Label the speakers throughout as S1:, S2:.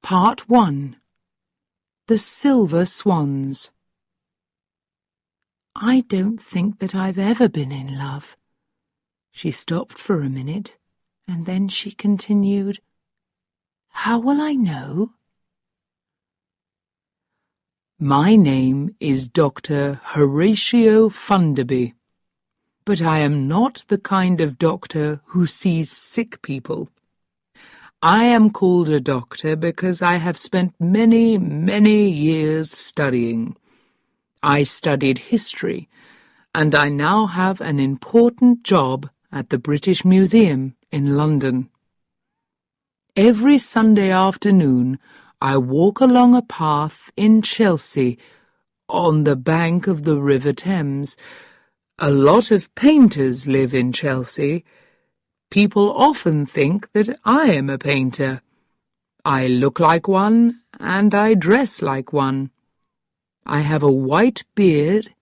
S1: Part 1. The Silver Swans. I don't think that I've ever been in love. She stopped for a minute, and then she continued, How will I know? My name is Dr. Horatio Funderby, but I am not the kind of doctor who sees sick people. I am called a doctor because I have spent many, many years studying. I studied history, and I now have an important job at the British Museum in London. Every Sunday afternoon, I walk along a path in Chelsea, on the bank of the River Thames. A lot of painters live in Chelsea. People often think that I am a painter. I look like one, and I dress like one. I have a white beard,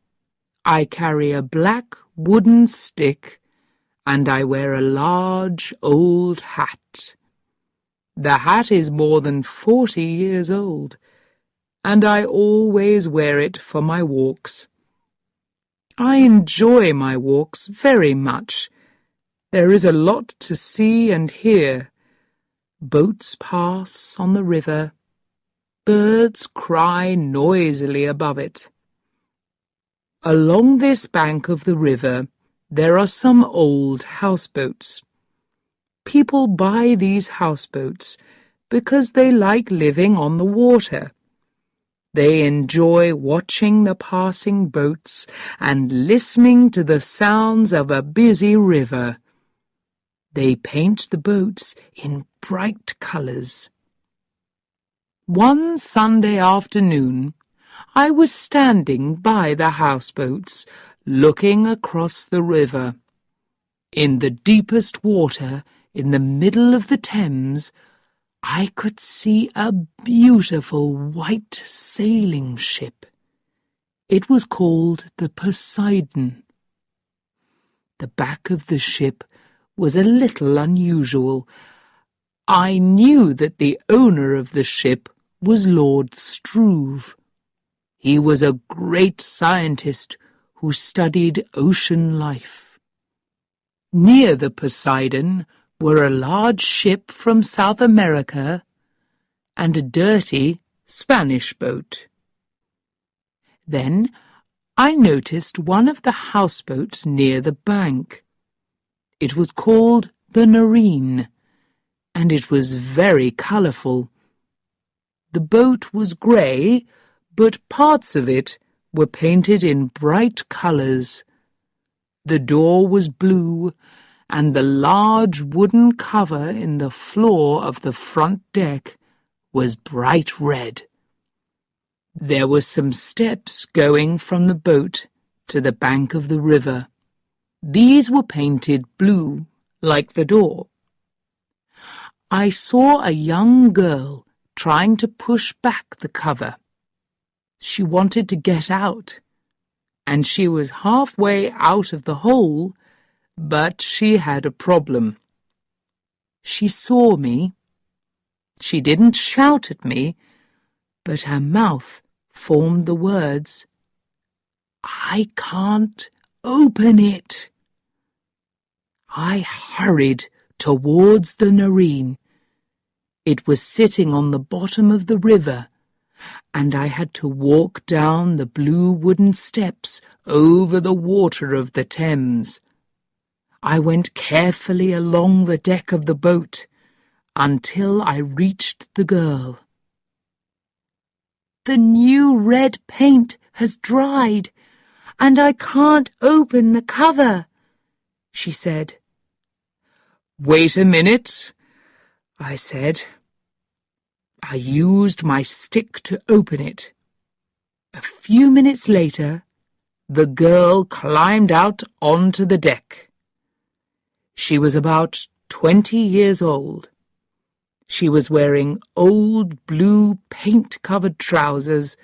S1: I carry a black wooden stick, and I wear a large old hat. The hat is more than 40 years old, and I always wear it for my walks. I enjoy my walks very much. There is a lot to see and hear. Boats pass on the river. Birds cry noisily above it. Along this bank of the river, there are some old houseboats. People buy these houseboats because they like living on the water. They enjoy watching the passing boats and listening to the sounds of a busy river. They paint the boats in bright colours. One Sunday afternoon, I was standing by the houseboats, looking across the river. In the deepest water, in the middle of the Thames, I could see a beautiful white sailing ship. It was called the Poseidon. The back of the ship was a little unusual. I knew that the owner of the ship was Lord Struve. He was a great scientist who studied ocean life. Near the Poseidon were a large ship from South America and a dirty Spanish boat. Then I noticed one of the houseboats near the bank. It was called the Nerine, and it was very colourful. The boat was grey, but parts of it were painted in bright colours. The door was blue, and the large wooden cover in the floor of the front deck was bright red. There were some steps going from the boat to the bank of the river. These were painted blue, like the door. I saw a young girl trying to push back the cover. She wanted to get out, and she was halfway out of the hole, but she had a problem. She saw me. She didn't shout at me, but her mouth formed the words, "I can't open it." I hurried towards the Nerine. It was sitting on the bottom of the river, and I had to walk down the blue wooden steps over the water of the Thames. I went carefully along the deck of the boat until I reached the girl. "The new red paint has dried, and I can't open the cover," she said. "Wait a minute," I said. I used my stick to open it. A few minutes later, the girl climbed out onto the deck. She was about 20 years old. She was wearing old blue paint-covered trousers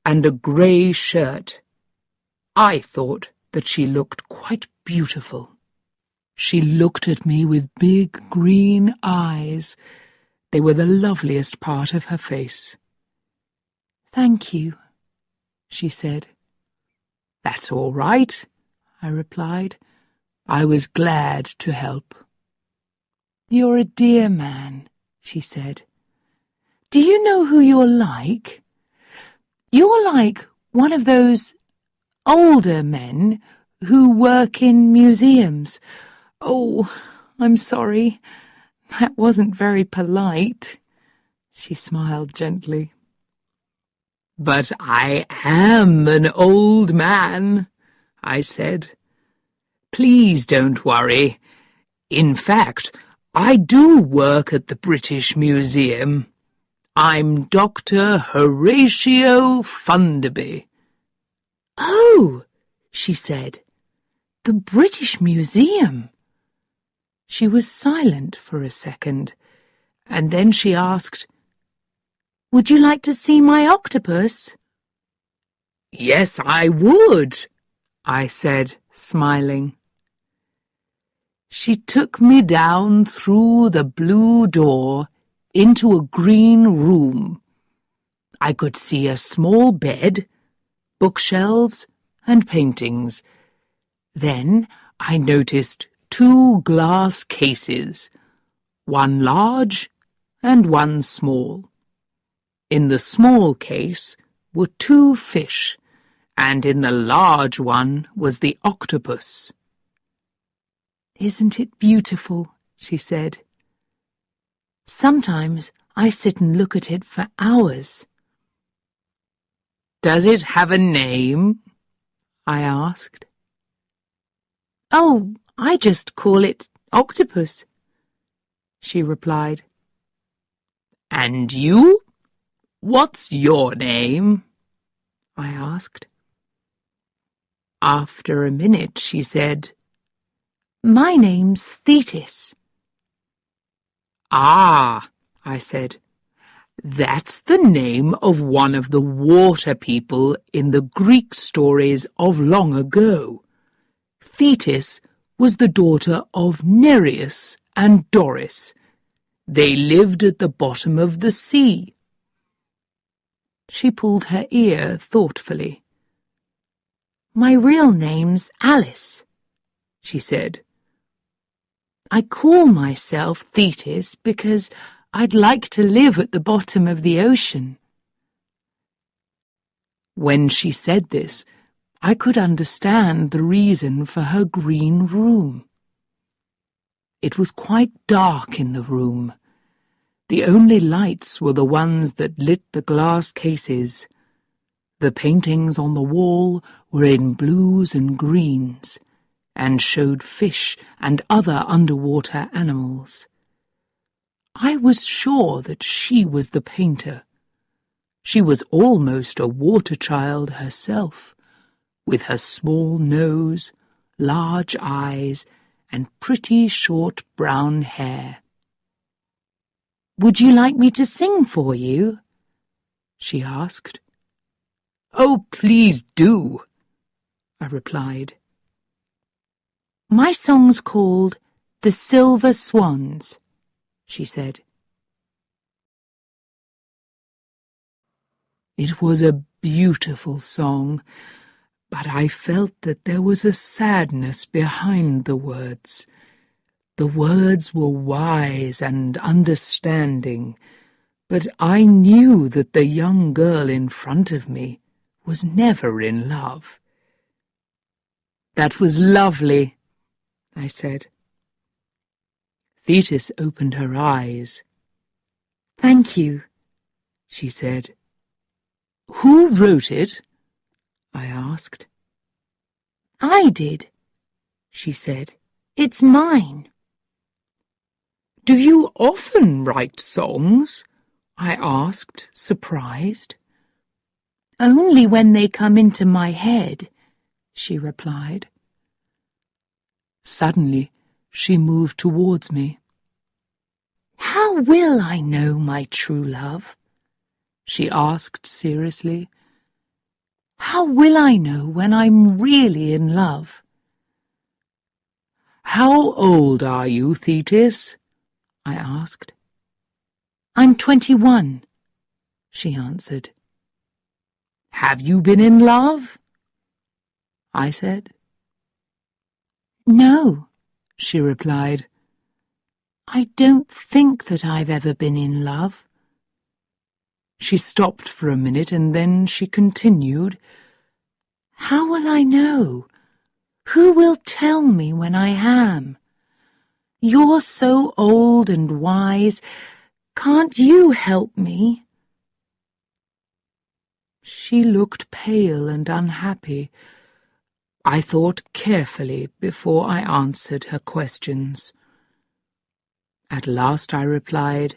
S1: and a grey shirt. I thought that she looked quite beautiful. She looked at me with big green eyes, They were the loveliest part of her face. "Thank you," she said. "That's all right," I replied. I was glad to help. "You're a dear man," she said. "Do you know who you're like? You're like one of those older men who work in museums. Oh, I'm sorry. That wasn't very polite." She smiled gently. "But I am an old man," I said. "Please don't worry. In fact, I do work at the British Museum. I'm Dr. Horatio Funderby." "Oh," she said, "the British Museum." She was silent for a second, and then she asked, "Would you like to see my octopus?" "Yes, I would," I said, smiling. She took me down through the blue door into a green room. I could see a small bed, bookshelves, and paintings. Then I noticed 2 glass cases, one large and one small. In the small case were 2 fish, and in the large one was the octopus. "Isn't it beautiful?" she said. "Sometimes I sit and look at it for hours." "Does it have a name?" I asked. "Oh, I just call it octopus," she replied. "And you? What's your name?" I asked. After a minute she said, "My name's Thetis." "Ah," I said, "that's the name of one of the water people in the Greek stories of long ago. Thetis was the daughter of Nereus and Doris. They lived at the bottom of the sea." She pulled her ear thoughtfully. "My real name's Alice," she said. "I call myself Thetis because I'd like to live at the bottom of the ocean." When she said this, I could understand the reason for her green room. It was quite dark in the room. The only lights were the ones that lit the glass cases. The paintings on the wall were in blues and greens, and showed fish and other underwater animals. I was sure that she was the painter. She was almost a water child herself, with her small nose, large eyes, and pretty short brown hair. "Would you like me to sing for you?" she asked. "Oh, please do," I replied. "My song's called The Silver Swans," she said. It was a beautiful song, but I felt that there was a sadness behind the words. The words were wise and understanding, but I knew that the young girl in front of me was never in love. "That was lovely," I said. Thetis opened her eyes. "Thank you," she said. "Who wrote it?" I asked. "I did," she said. "It's mine." "Do you often write songs?" I asked, surprised. "Only when they come into my head," she replied. Suddenly, she moved towards me. "How will I know my true love?" she asked seriously. "How will I know when I'm really in love?" "How old are you, Thetis?" I asked. I'm 21, she answered. Have you been in love? I said. No, she replied. I don't think that I've ever been in love. She stopped for a minute and then she continued, How will I know? Who will tell me when I am? You're so old and wise. Can't you help me? She looked pale and unhappy. I thought carefully before I answered her questions. At last I replied,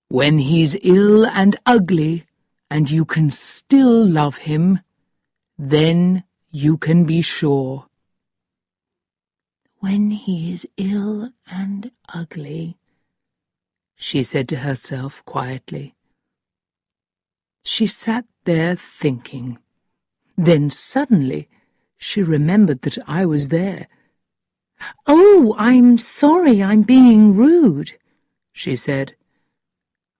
S1: When he's ill and ugly, and you can still love him, then you can be sure. When he is ill and ugly, she said to herself quietly. She sat there thinking. Then suddenly she remembered that I was there. Oh, I'm sorry I'm being rude, she said.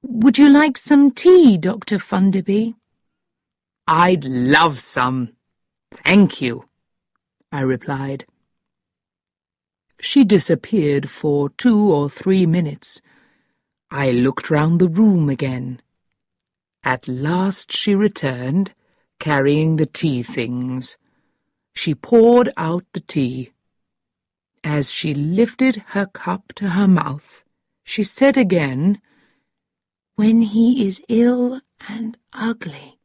S1: Would you like some tea, Dr. Funderby? I'd love some. Thank you, I replied. She disappeared for 2 or 3 minutes. I looked round the room again. At last she returned, carrying the tea things. She poured out the tea. As she lifted her cup to her mouth, she said again, When he is ill and ugly.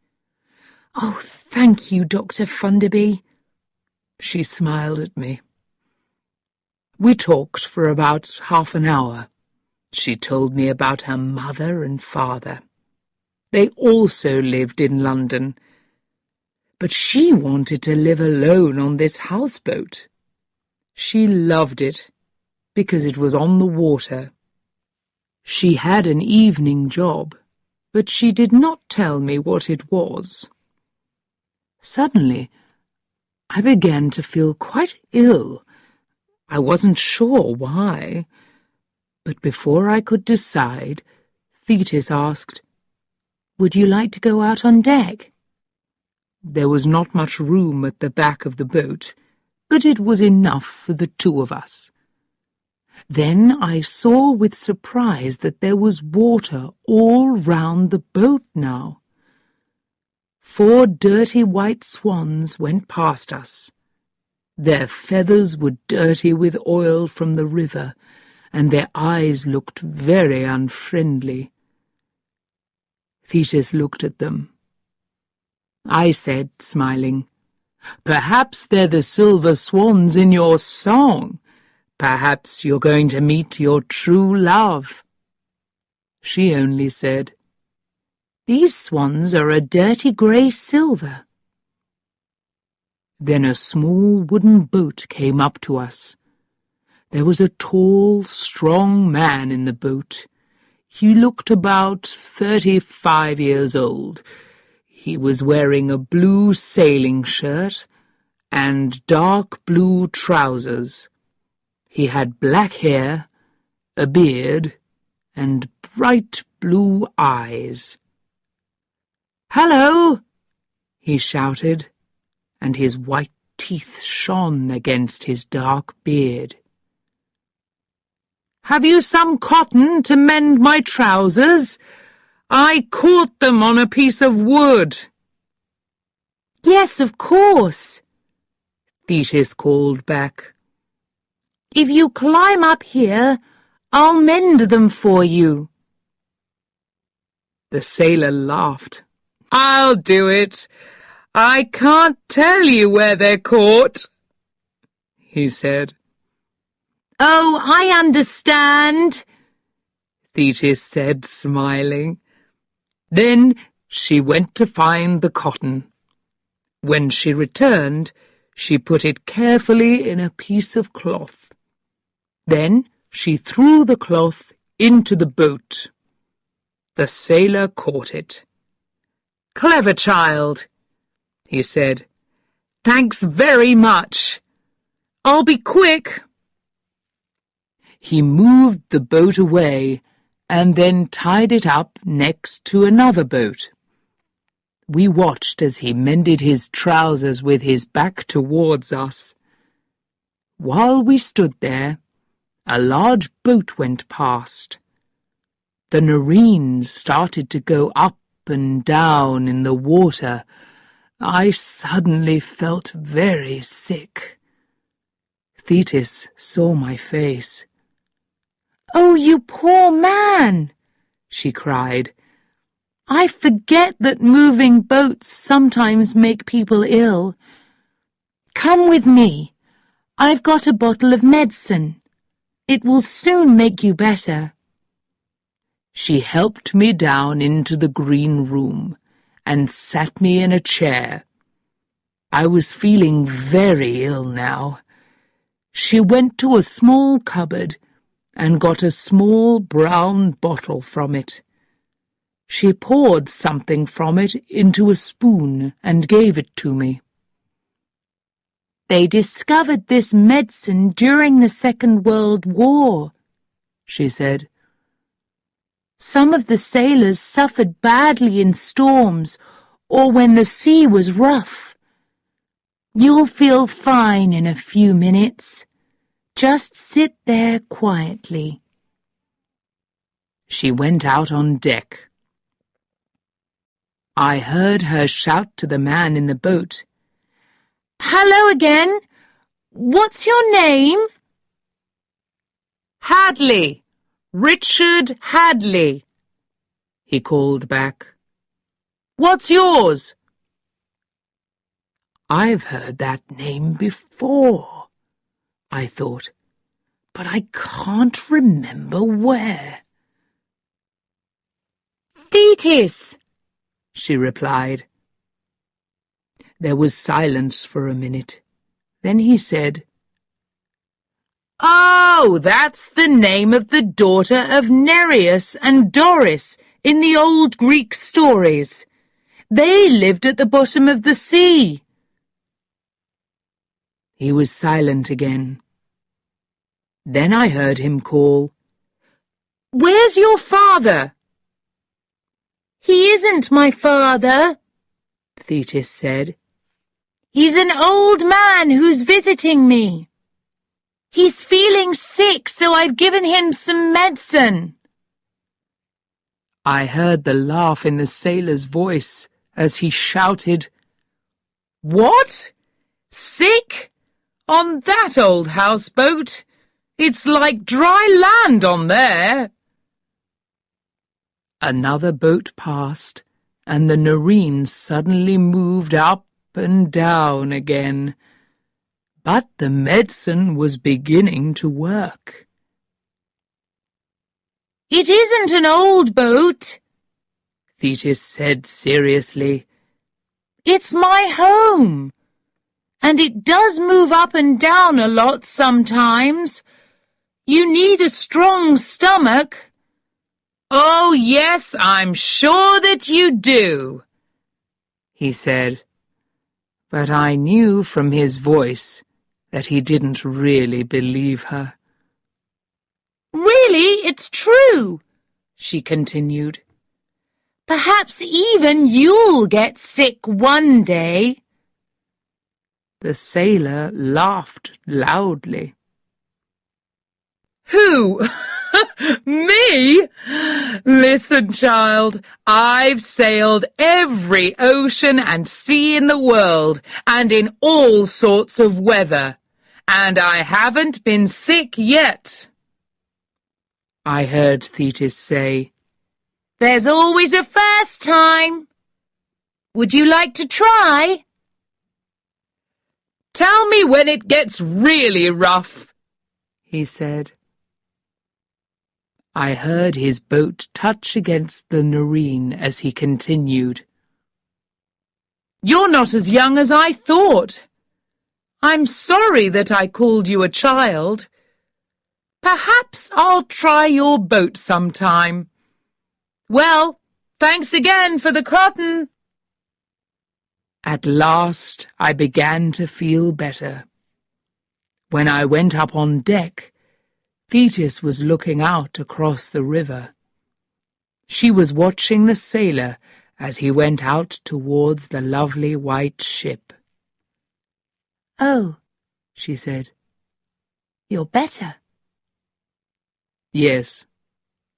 S1: Oh, thank you, Dr. Funderby. She smiled at me. We talked for about half an hour. She told me about her mother and father. They also lived in London, but she wanted to live alone on this houseboat. She loved it because it was on the water. She had an evening job, but she did not tell me what it was. Suddenly, I began to feel quite ill. I wasn't sure why, but before I could decide, Thetis asked, Would you like to go out on deck? There was not much room at the back of the boat, but it was enough for the 2 of us. Then I saw with surprise that there was water all round the boat now. 4 dirty white swans went past us. Their feathers were dirty with oil from the river, and their eyes looked very unfriendly. Thetis looked at them. I said, smiling, Perhaps they're the silver swans in your song. Perhaps you're going to meet your true love. She only said, These swans are a dirty grey silver. Then a small wooden boat came up to us. There was a tall, strong man in the boat. He looked about 35 years old. He was wearing a blue sailing shirt and dark blue trousers. He had black hair, a beard, and bright blue eyes. "Hello!" he shouted, and his white teeth shone against his dark beard. "Have you some cotton to mend my trousers? I caught them on a piece of wood." "Yes, of course," Thetis called back. "If you climb up here, I'll mend them for you." The sailor laughed. "I'll do it. I can't tell you where they're caught," he said. "Oh, I understand," Thetis said, smiling. Then she went to find the cotton. When she returned, she put it carefully in a piece of cloth. Then she threw the cloth into the boat. The sailor caught it. "Clever child," he said. "Thanks very much. I'll be quick." He moved the boat away, and then tied it up next to another boat. We watched as he mended his trousers with his back towards us. While we stood there, a large boat went past. The Nareen started to go up and down in the water. I suddenly felt very sick. Thetis saw my face. "Oh, you poor man!" she cried. "I forget that moving boats sometimes make people ill. Come with me. I've got a bottle of medicine. It will soon make you better." She helped me down into the green room and sat me in a chair. I was feeling very ill now. She went to a small cupboard and got a small brown bottle from it. She poured something from it into a spoon and gave it to me. "They discovered this medicine during the Second World War," she said. "Some of the sailors suffered badly in storms or when the sea was rough. You'll feel fine in a few minutes. Just sit there quietly." She went out on deck. I heard her shout to the man in the boat, "Hello again. What's your name?" "Hadley. Richard Hadley," he called back. "What's yours?" "I've heard that name before," I thought, "but I can't remember where." "Thetis," she replied. There was silence for a minute. Then he said, "Oh, that's the name of the daughter of Nereus and Doris in the old Greek stories. They lived at the bottom of the sea." He was silent again. Then I heard him call, "Where's your father?" "He isn't my father," Thetis said. "He's an old man who's visiting me. He's feeling sick, so I've given him some medicine." I heard the laugh in the sailor's voice as he shouted, "What? Sick? On that old houseboat? It's like dry land on there." Another boat passed, and the Nareen suddenly moved up and down again. But the medicine was beginning to work. "It isn't an old boat," Thetis said seriously. "It's my home, and it does move up and down a lot sometimes. You need a strong stomach." "Oh, yes, I'm sure that you do," he said. But I knew from his voice that he didn't really believe her. "Really, it's true," she continued. "Perhaps even you'll get sick one day." The sailor laughed loudly. "Who? Me? Listen, child, I've sailed every ocean and sea in the world, and in all sorts of weather, and I haven't been sick yet." I heard Thetis say, "There's always a first time. Would you like to try?" "Tell me when it gets really rough," he said. I heard his boat touch against the Nareen as he continued. "You're not as young as I thought. I'm sorry that I called you a child. Perhaps I'll try your boat sometime. Well, thanks again for the cotton." At last I began to feel better. When I went up on deck, Thetis was looking out across the river. She was watching the sailor as he went out towards the lovely white ship.
S2: "Oh," she said, "you're better."
S1: "Yes,"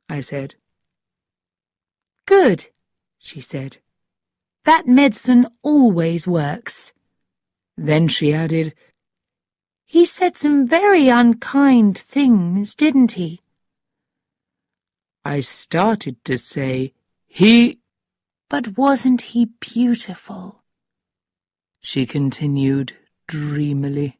S1: I said.
S2: "Good," she said. "That medicine always works."
S1: Then she added,
S2: "He said some very unkind things, didn't he?"
S1: I started to say, "He—"
S2: "But wasn't he beautiful?"
S1: she continued dreamily.